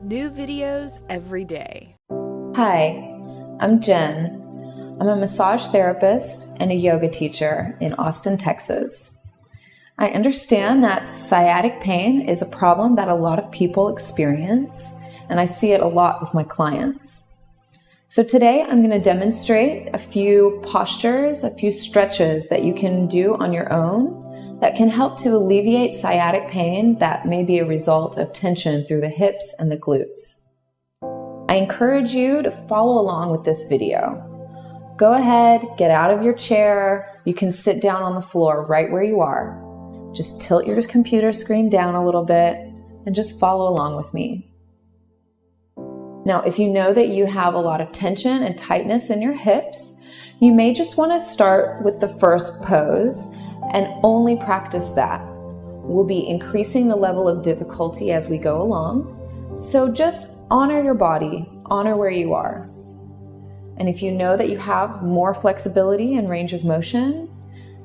New videos every day. Hi, I'm Jen. I'm a massage therapist and a yoga teacher in Austin, Texas. I understand that sciatic pain is a problem that a lot of people experience, and I see it a lot with my clients. So today I'm going to demonstrate a few postures, a few stretches that you can do on your own that can help to alleviate sciatic pain that may be a result of tension through the hips and the glutes. I encourage you to follow along with this video. Go ahead, get out of your chair. You can sit down on the floor right where you are. Just tilt your computer screen down a little bit and just follow along with me. Now, if you know that you have a lot of tension and tightness in your hips, you may just want to start with the first pose and only practice that. We'll be increasing the level of difficulty as we go along. So just honor your body, honor where you are. And if you know that you have more flexibility and range of motion,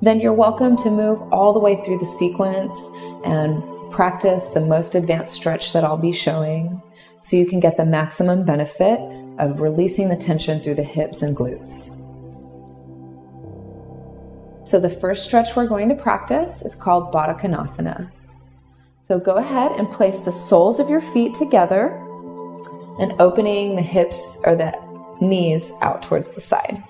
then you're welcome to move all the way through the sequence and practice the most advanced stretch that I'll be showing so you can get the maximum benefit of releasing the tension through the hips and glutes. So the first stretch we're going to practice is called Baddha Konasana. So go ahead and place the soles of your feet together and opening the hips or the knees out towards the side.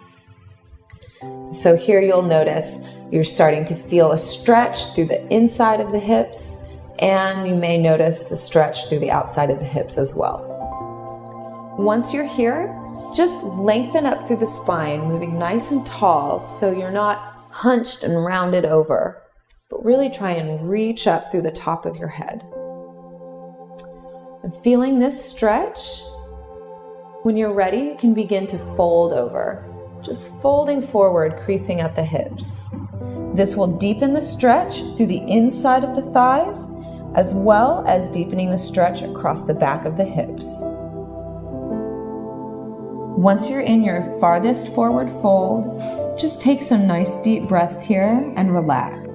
So here you'll notice you're starting to feel a stretch through the inside of the hips, and you may notice the stretch through the outside of the hips as well. Once you're here, just lengthen up through the spine, moving nice and tall so you're not hunched and rounded over, but really try and reach up through the top of your head. And feeling this stretch, when you're ready, you can begin to fold over, just folding forward, creasing at the hips. This will deepen the stretch through the inside of the thighs, as well as deepening the stretch across the back of the hips. Once you're in your farthest forward fold, just take some nice deep breaths here and relax.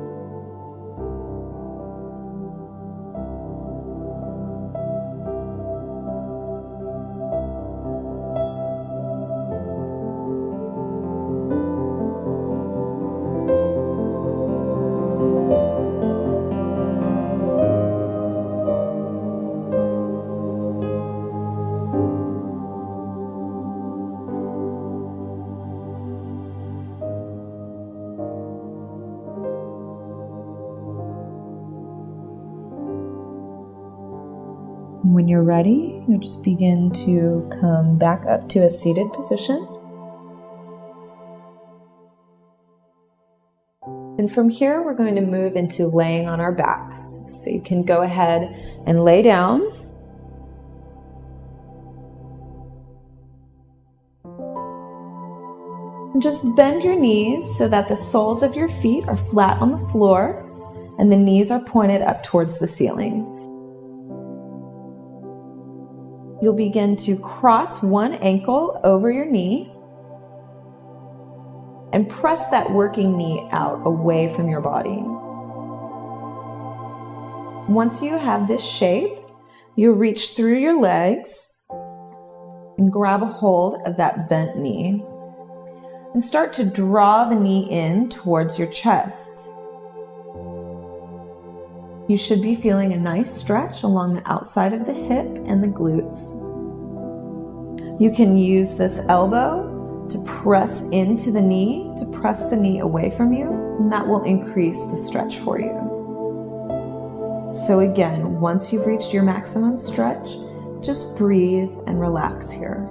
When you're ready, you'll just begin to come back up to a seated position. And from here, we're going to move into laying on our back. So you can go ahead and lay down. And just bend your knees so that the soles of your feet are flat on the floor and the knees are pointed up towards the ceiling. You'll begin to cross one ankle over your knee and press that working knee out away from your body. Once you have this shape, you'll reach through your legs and grab a hold of that bent knee and start to draw the knee in towards your chest. You should be feeling a nice stretch along the outside of the hip and the glutes. You can use this elbow to press into the knee, to press the knee away from you, and that will increase the stretch for you. So again, once you've reached your maximum stretch, just breathe and relax here.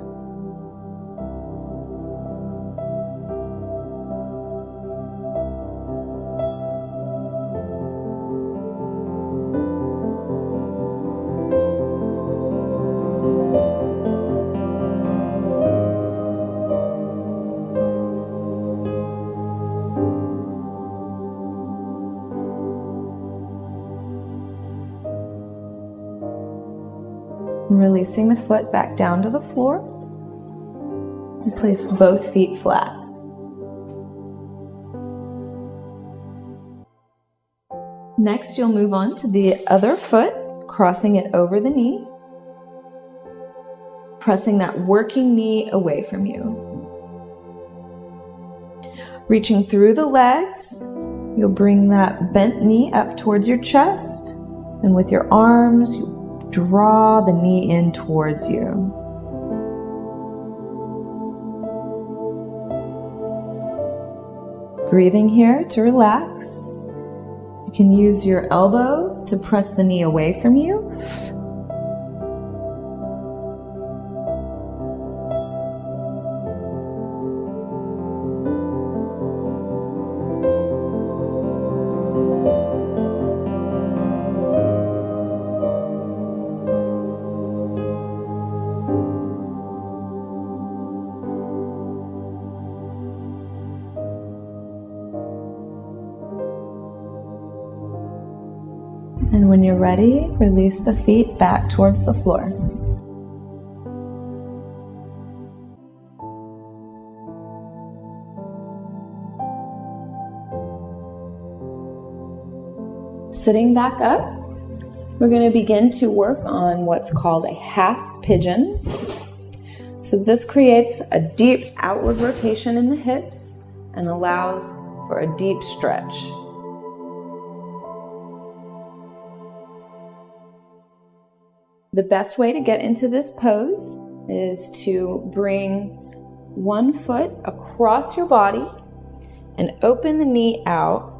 Releasing the foot back down to the floor and place both feet flat. Next, you'll move on to the other foot, crossing it over the knee. pressing that working knee away from you. Reaching through the legs, you'll bring that bent knee up towards your chest, and with your arms, you draw the knee in towards you. Breathing here to relax. You can use your elbow to press the knee away from you. And when you're ready, release the feet back towards the floor. Sitting back up, we're going to begin to work on what's called a half pigeon. So this creates a deep outward rotation in the hips and allows for a deep stretch. The best way to get into this pose is to bring one foot across your body and open the knee out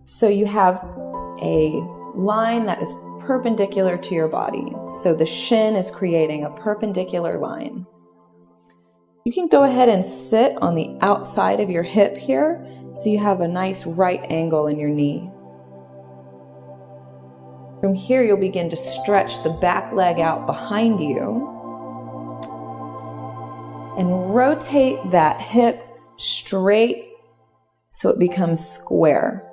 so you have a line that is perpendicular to your body. So the shin is creating a perpendicular line. You can go ahead and sit on the outside of your hip here so you have a nice right angle in your knee. From here, you'll begin to stretch the back leg out behind you and rotate that hip straight so it becomes square.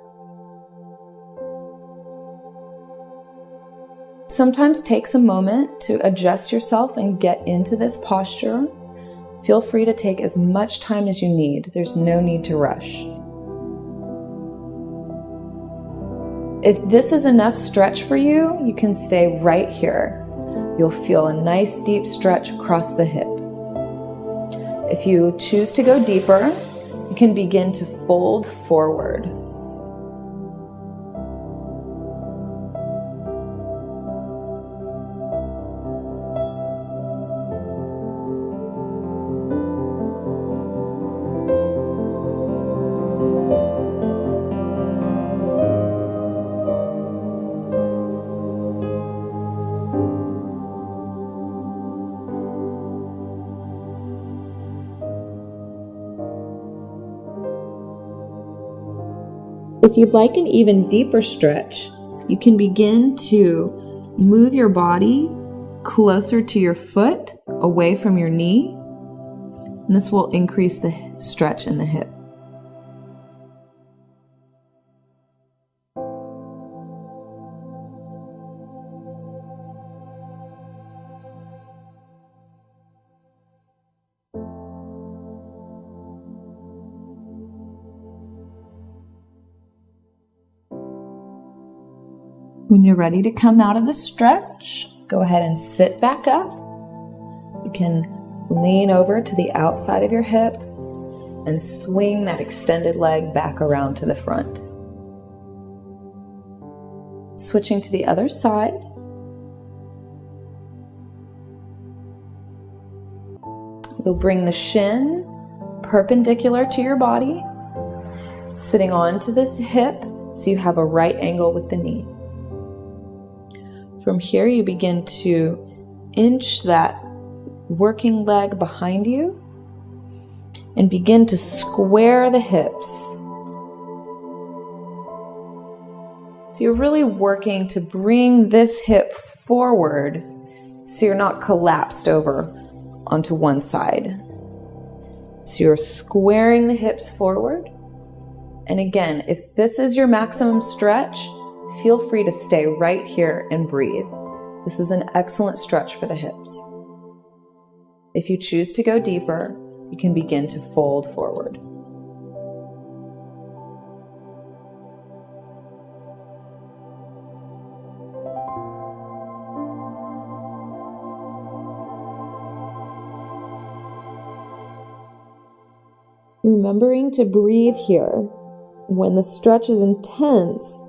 Sometimes takes a moment to adjust yourself and get into this posture. Feel free to take as much time as you need. There's no need to rush. If this is enough stretch for you, you can stay right here. You'll feel a nice deep stretch across the hip. If you choose to go deeper, you can begin to fold forward. If you'd like an even deeper stretch, you can begin to move your body closer to your foot, away from your knee, and this will increase the stretch in the hip. When you're ready to come out of the stretch, go ahead and sit back up. You can lean over to the outside of your hip and swing that extended leg back around to the front. Switching to the other side. You'll bring the shin perpendicular to your body, sitting onto this hip so you have a right angle with the knee. From here, you begin to inch that working leg behind you and begin to square the hips. So you're really working to bring this hip forward so you're not collapsed over onto one side. So you're squaring the hips forward. And again, if this is your maximum stretch, feel free to stay right here and breathe. This is an excellent stretch for the hips. If you choose to go deeper, you can begin to fold forward. Remembering to breathe here. When the stretch is intense,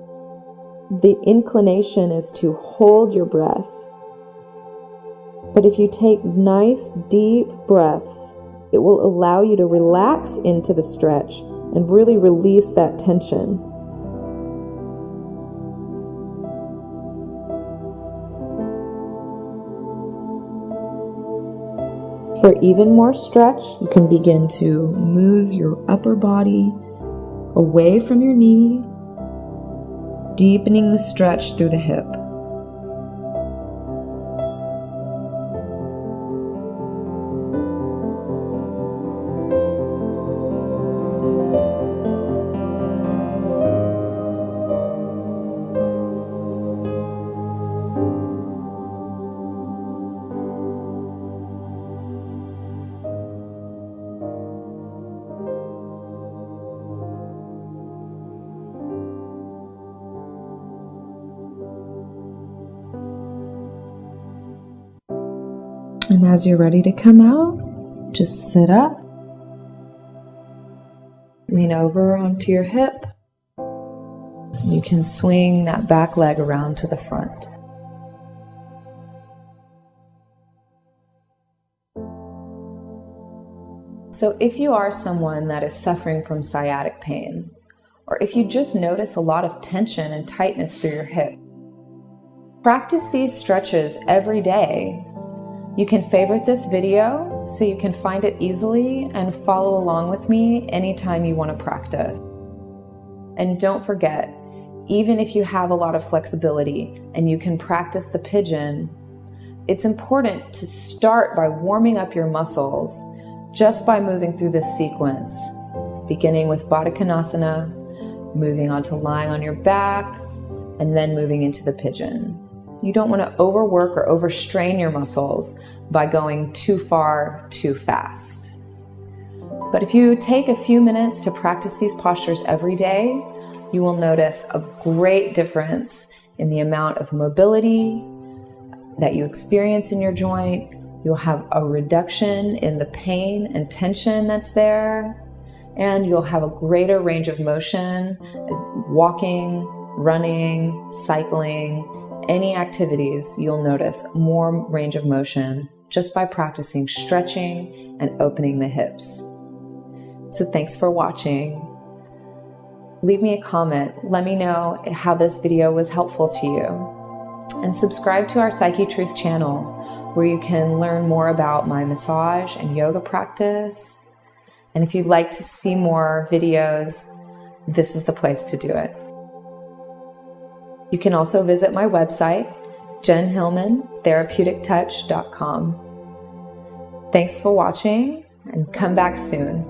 the inclination is to hold your breath. But if you take nice, deep breaths, it will allow you to relax into the stretch and really release that tension. For even more stretch, you can begin to move your upper body away from your knee, deepening the stretch through the hip. And as you're ready to come out, just sit up, lean over onto your hip. You can swing that back leg around to the front. So if you are someone that is suffering from sciatic pain, or if you just notice a lot of tension and tightness through your hip, practice these stretches every day. You can favorite this video so you can find it easily and follow along with me anytime you want to practice. And don't forget, even if you have a lot of flexibility and you can practice the pigeon, it's important to start by warming up your muscles just by moving through this sequence, beginning with Baddha Konasana, moving on to lying on your back, and then moving into the pigeon. You don't want to overwork or overstrain your muscles by going too far, too fast. But if you take a few minutes to practice these postures every day, you will notice a great difference in the amount of mobility that you experience in your joint. You'll have a reduction in the pain and tension that's there, and you'll have a greater range of motion as walking, running, cycling, any activities. You'll notice more range of motion just by practicing stretching and opening the hips. So thanks for watching. Leave me a comment. Let me know how this video was helpful to you. And subscribe to our Psyche Truth channel, where you can learn more about my massage and yoga practice. And if you'd like to see more videos, this is the place to do it. You can also visit my website, Jen Hilman, therapeutictouch.com. Thanks for watching, and come back soon.